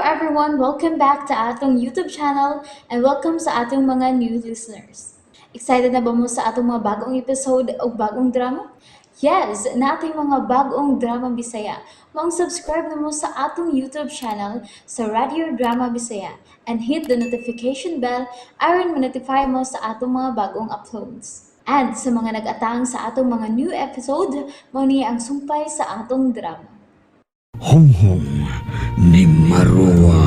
everyone, welcome back to atong YouTube channel and welcome sa atong mga new listeners. Excited na ba mo sa atong mga bagong episode o bagong drama? Yes, na ating mga bagong drama Bisaya. Subscribe na mo sa atong YouTube channel sa Radio Drama Bisaya and hit the notification bell aron ma-notify mo sa atong mga bagong uploads. And sa mga nag-atang sa atong mga new episode, mo niya ang sumpay sa atong drama. Honghong ni Marua.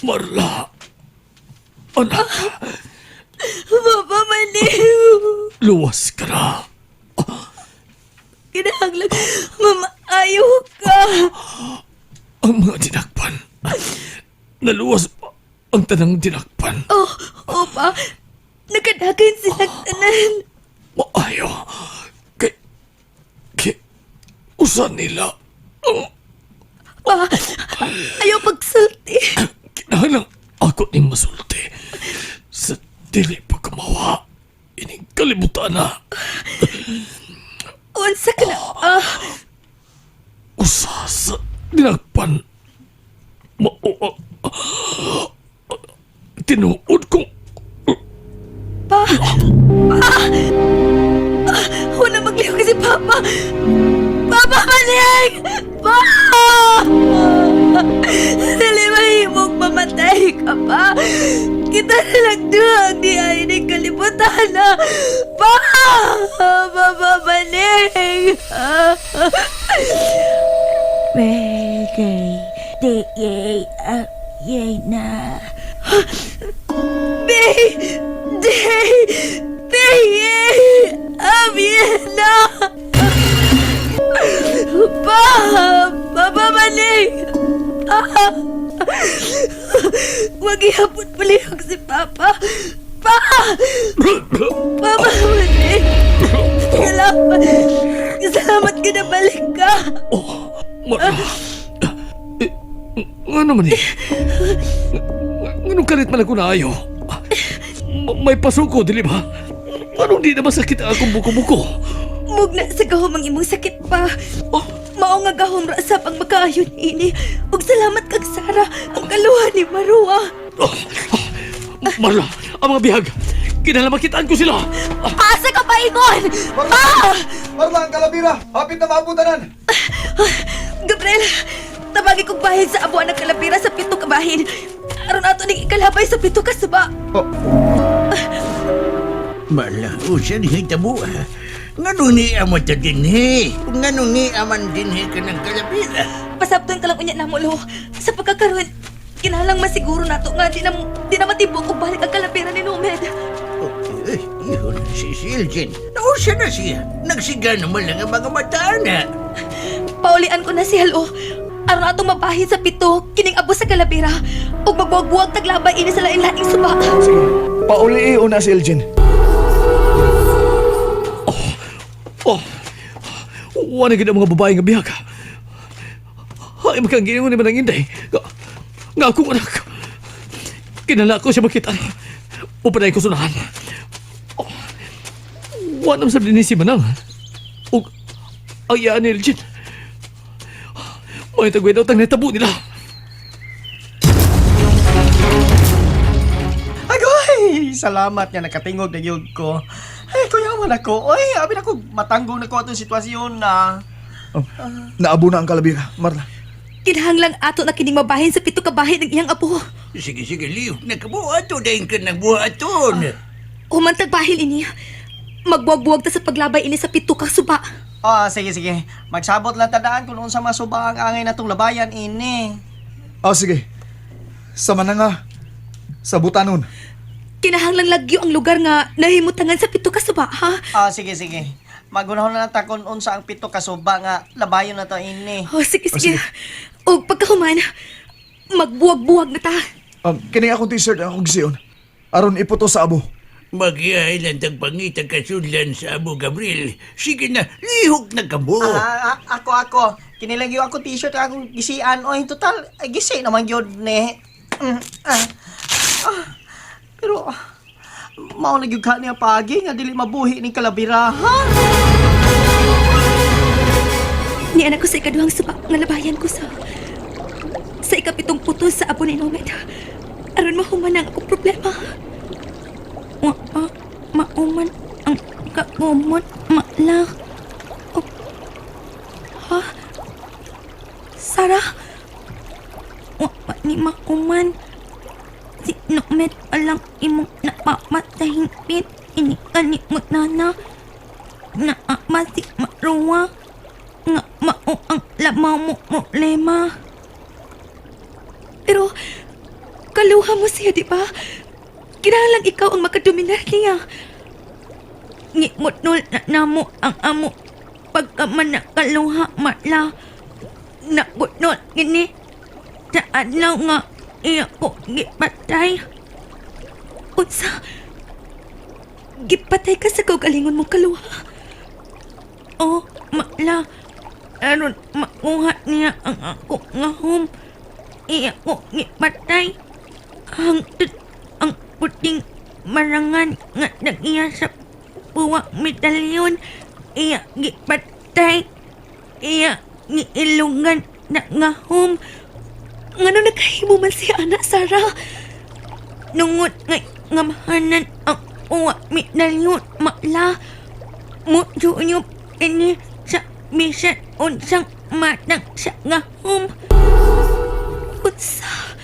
Marla. Anak, Papa, maliw. luwas ka na. Kinahanglan. Mama, ayaw ka. Ang mga dinakpan. Naluwas pa ang tanang dinakpan. Oh, opa. Nakadagan silang tanan. Maayo. Kay, usan nila. Pa, ayaw pagsulti. Kinahanglan ako ni masulti. Sa dili pagkamawa. Ining kalibutan na. Unsa ka na. Usa sa dinakpan. Tinuod kong Pa. Wala magliw kasi Papa. Papa, maling. Pa. Dali mahimong mamatay ka pa. Kita na lang doon di ay ni kalibutan na. Pa. Papa, maling. Reggae, di yay, yay na. Bay! Day! Bay! Abiena! Pa! Papa Maling! Huwag ihapon palihog si Papa! Pa! Papa Maling! Salamat! Salamat ka na balik ka! Marla. Nga naman eh. Anong kalit man ako na ayaw? May pasuko, dili ba? Anong di na masakit ang akong buko-buko? Mugna sa gahom ang imong sakit pa. Mao nga gahom ra sa pag makaayon ini. Ug salamat kag Sara ang kaluhan ni Marua. Marla, ang mga bihag. Kinalamakitaan ko sila. Asa ka pa ingon? Marla, ang kalabira! Hapit na maabutanan! Gabriel, tabagi kong bahin sa abuan ng kalabira sa pito ka bahin. Aron ato ning ikalabay sa pito ka suba. Marla, usan hitabo ha. Ngano ni amat dinhi? Ngano ni aman dinhi ka ng kalabira? Pasabton ka lang unya namulo. Sa pagkakaroon, kinalang masiguro nato nga di na matibok og balik ang kalabira ni Numed. Yun si Siljen. Nausa na siya. Nagsiga naman lang ang mga mata na. Paulian ko na si Halo. Aron atong mabahin sa pito, kining abo sa kalabira. Ug magbuwag-buwag taglabay ini sa lain-laing suba. Sige, pauli una si Elgin. Wala gina mga babae nga bihag. Ay, magkanggingon naman ang inday. Nga akong anak. Kinala ko siya makita. Upanay ko sunahan. Wala naman sa dinisi manang. O, ayaan ni Elgin. May tagway daw tang netabo nila. Agoy! Salamat nga nakatingog na yun ko. Ay, kuyaman ako. Oy, abin ako matanggong na ko itong sitwasyon na... naabo na ang kalabira, Marla. Kinahanglang ato na kining mabahin sa pito ka bahin ng iyang abo. Sige, Liw. Nakabuhato dahil ka nagbuhaton. Humantag bahin ini. Magbuwag-buwag ta sa paglabay ini sa pito ka suba. Sige. Magsabot lang tadaan kung sa masuba ang angay na itong labayan ini. Sige. Sama na nga. Sa butanon. Kinahanglang lagyo ang lugar nga nahimutangan sa pito ka suba, ha? Sige. Magunahon na lang takon unsa ang pito kasuba nga labayon na to ini. Sige. O pagkahuman, magbuwag-buwag na ta. Kini akong t-shirt ang akong gisiyon. Aron iputo sa abo. Magyailan tag pangitag kasudlan sa Abu Gabriel. Sige na, lihok na ka mo. Ako. Kinilagyo ako t-shirt akong gisian. Oy, total, gisi naman yun, ne. Pero, mao na gyud ka niya pagi nga dili mabuhi ning kalabira, ha? ko sa ikaduhang suba nga labayan ko sa ikapitong putos sa abo ni Nomed. Aron mahuman ang akong problema. Mauman ang kaumot, mala. Oh. Ha? Sarah? Wa ni mauman. Si Nomed palang imong napamatahing pit. Ini kalimot na naama si Maruwa. Nga mao ang lamaw mo problema. Pero, kaluha mo siya, di ba? Kinahanglan ikaw ang makadominar niya. Ngimutnol na namo ang amo pagkaman na kaluha matla. Nakutnol gini. Sa adlaw nga iya ko gipatay. Unsa? Gipatay ka sa kaugalingon mong kaluha? Oh, matla. Aron makuha niya ang ako nga home. Iya ko gipatay. Hangtod ang puting marangan nga nag-iya sa buwak medalyon. Iya gipatay. Iya giilungan na nga home. Ngano nakahimo man siya, anak Sarah? Nungod nga mahanan ang buwak medalyon, makla. Mudyo-yop ini sa bisan unsang matang sa nga home. Unsa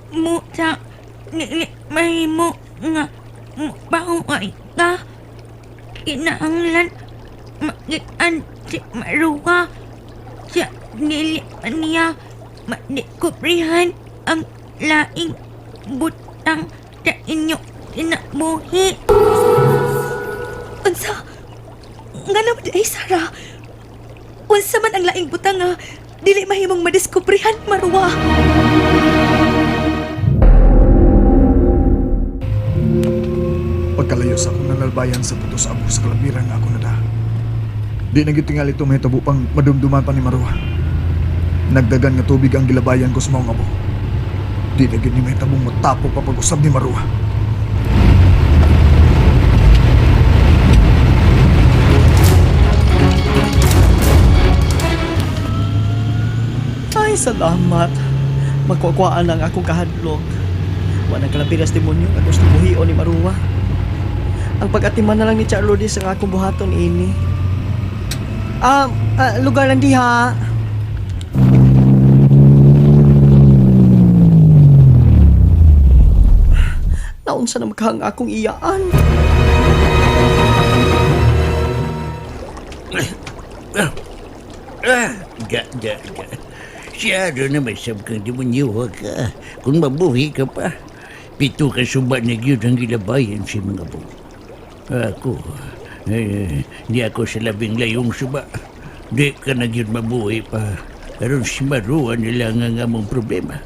mo sa mahimo nga baway ka. Kinahanglan magian si Maruwa sa nilipan niya madikuprihan ang laing butang sa inyo sinabuhi. Unsa? Nga naman ay Sarah. Unsa man ang laing butang nga dili mahimong madiskubrihan, Maruwa. Pagkalayo sa akong nalalbayan sa putos abo sa kalabiran nga ako nada. Di na gitingal ito mahitabo pang madumduman pa ni Maruwa. Nagdagan nga tubig ang gilabayan ko sa maong abo. Di na gid ni mahitabong matapok pa pag-usab ni Maruwa. Ay, salamat. Magkukwaan ang akong kahadlok. Wanang kalabiras demonyo nga gusto buhion ni Maruwa. Ang pag-atiman na lang ni Charlotte sa akong buhaton ini. Lugar lang diha. Naunsa na maghang akong iyaan. Ga. Siyado na may sabkang demonyo ka. Kung mabuhi ka pa, pito ka suba na yun ang gilabayan si mga bu. Ako, di ako sa labing layong suba. Di ka na yun mabuhi pa. Karon si Maruwa nila nga mong problema.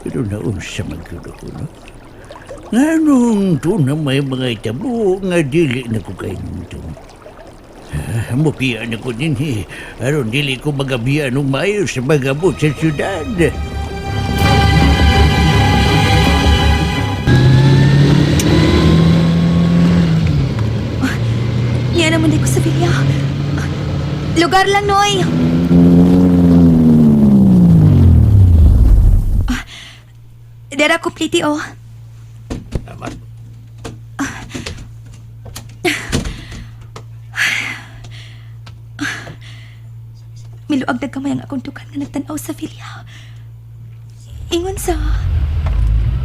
Pero naun sa magkulo-kulo. Nganong to na may mga itabo nga dili na ko kayo nito. Mupian ako din aron dili ko magabian ng maayos sa magabot sa syudad. Yan naman di ko sa Villa. Lugar lang, Noy. Dara kumpliti, oh. Salamat. Miluag na kamay ang akong tukan nga nagtanaw sa Villa. Ingon sa...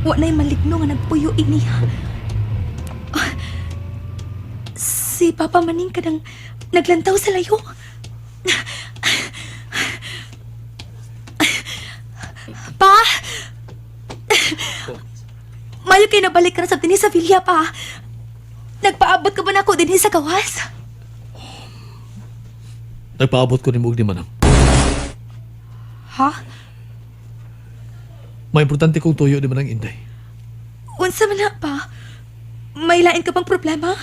Wa na'y maligno nga nagpuyo ini. Si Papa Maning kadang naglantaw sa layo. Pa! Mayo kayo nabalik ka na sa tinis sa Villa, pa. Nagpaabot ka ba na ako din sa gawas? Nagpaabot ko ni Mugni Manang. Ha? May importante kong tuyo di Manang Inday. Unsa man na, pa? May lain ka bang problema?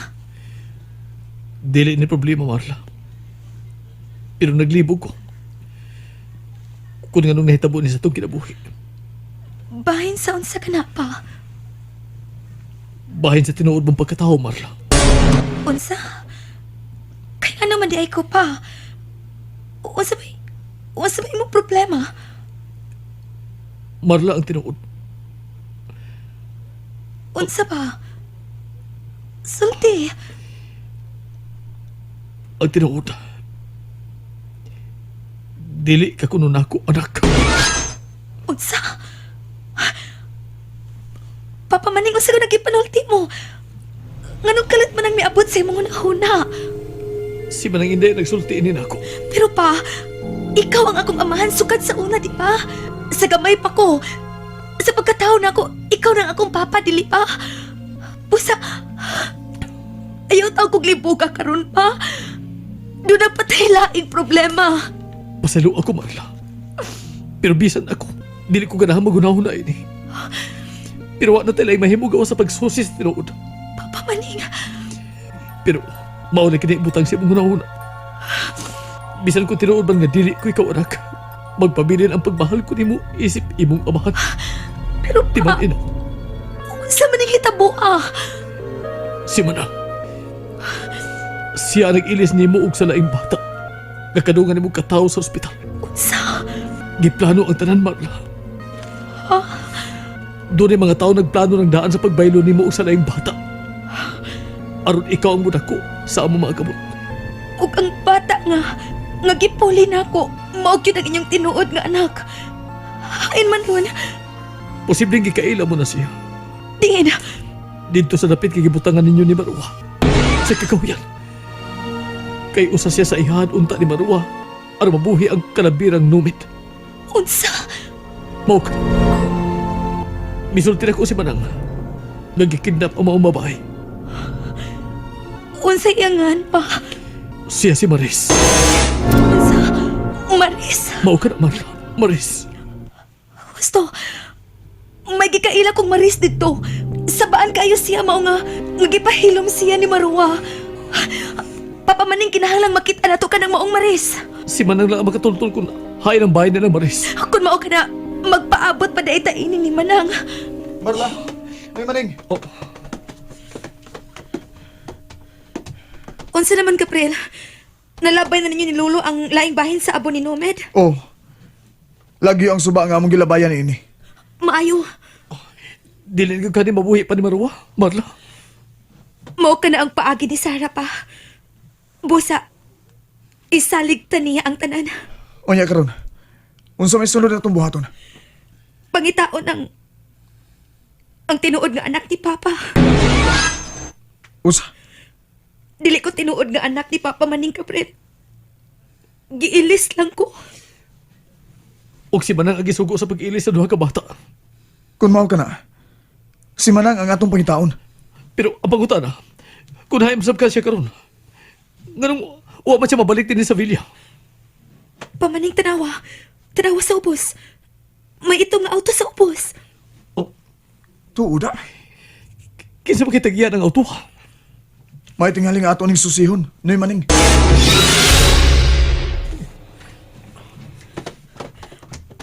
Dili ni problema, Marla. Pero naglibog ko. Kung nga nung nahitabo ni sa itong kinabuhi. Bahin sa unsa ka na, pa? Bahin sa tinuod mong pagkatao, Marla. Unsa? Kaya naman di ay ko, pa. Unsa may mo problema? Marla ang tinuod. Unsa ba? Sulti. Ang tinuod. Dili ka kuno nako anak. Unsa? Papa Maning, unsa ka nagipanulti mo? Nganong kalit man ang miabot sa imong una-una? Si Manang Inday nagsulti ini nako. Pero pa, ikaw ang akong amahan sukad sa una, di ba? Sa gamay pa ko. Sa pagkatao na ako, ikaw nang akong papa, dili pa? Pusa, ayaw tao kong libuga karon pa. Doon na patay laing problema. Pasalo ako, Marla. Pero bisan ako, dili ko ganahan magunahon na ini. Pero wala na tayo mahimugaw sa pagsusis tinuod. Papa Maning, Pero mao na kinibutang siya mong hunahuna. Bisan ko tinuod bang nga dili ko ikaw anak. Magpabilin ang pagmahal ko nimo isip imong amahan. pero Timan pa, ina, unsa man ang hitabo ah? si Manang. Siya nag-ilis nimo og sa laing bata. Kakadungan nimo katawo sa ospital. Unsa? Giplano ang tanan, Marla. Doon ay mga tao nagplano ng daan sa pagbaylo nimo og sa laing bata. Aron ikaw ang muda ko sa among mga gamot. Ug ang bata nga gipuli na ako, mao gyud ang inyong tinuod nga anak. Hain man nun, Posibleng gikaila mo na siya. tingin, Dito sa dapit kigibutangan ninyo ni Marwa. Sa kakahuyan. Kay usa siya sa ihad unta ni Marwa aron mabuhi ang kalabirang numit. unsa? Mao ka. Misulti na ko si Manang. Nagkikidnap ang mga babae. Unsa iyangan pa? Siya si Maris. Unsa? Maris? Mao ka na, Marla. Maris. Gusto, may gikaila kong Maris dito. Sabaan kayo siya mao nga gipahilom siya ni Marwa. Papa Maning, kinahanglang makita nato ka ng maong Maris. Si Manang lang ang makatultol kung hain ang bahay nila, Maris. Kung mao ka na, magpaabot pa dahi ini ni Manang. Marla, may Maning. Oh, Unsa naman, Gabriel? Nalabay na ninyo ni Lolo ang laing bahin sa abo ni Nomed? Oh, lagi ang suba nga among gilabayan ini. Maayo, dili ka ni mabuhi pa ni Marwa, Marla. mao ka na ang paagi ni Sarah pa. Busa, isaligtan niya ang tanan. Onya karon. Unsa may sulod atong buhaton? Pangitaon ang tinuod nga anak ni Papa. Usa. Dili ko tinuod nga anak ni Papa Maning, Gabriel. Giilis lang ko. Og si Manang ang gisugo sa pag-ilis sa duha ka bata. Kung mao ka na, si Manang ang atong pangitaon. Pero ang pangutana, kung haimsab ka siya karon, nganong wa man siya mabalik din sa Villa. Pamaning, tanawa. Tanawa sa ubos. May itong nga auto sa ubos. Oh, Tuuda. kinsa ba kitagyan ang auto? May tingali nga ato ning susihon. Noy Maning.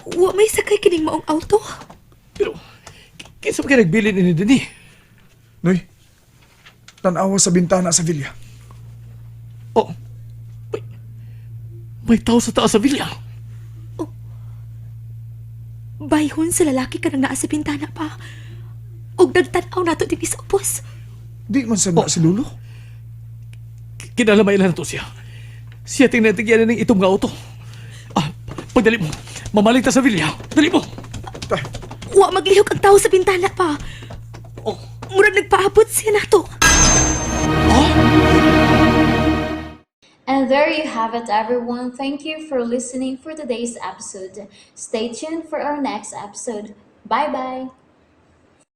Wa may sakay kining maong auto. Pero, kinsa ba kayo nagbilin ini din eh? Noy. Tanawa sa bintana sa Villa. Oh, may tao sa taas sa Villa. Bayhon sa lalaki ka nang naa sa bintana pa. Ug nagtanaw nato din sa ubos. Di man sa na si Lulo. Kinalamay lang na to siya. Siya tingnan-tingyan ng itong nga auto. Pagdali mo, mamaling ta sa Villa. Dali mo. Tay, Wa maglihok ang tao sa bintana pa. Murag nagpaabot siya nato. And there you have it, everyone. Thank you for listening for today's episode. Stay tuned for our next episode. Bye bye.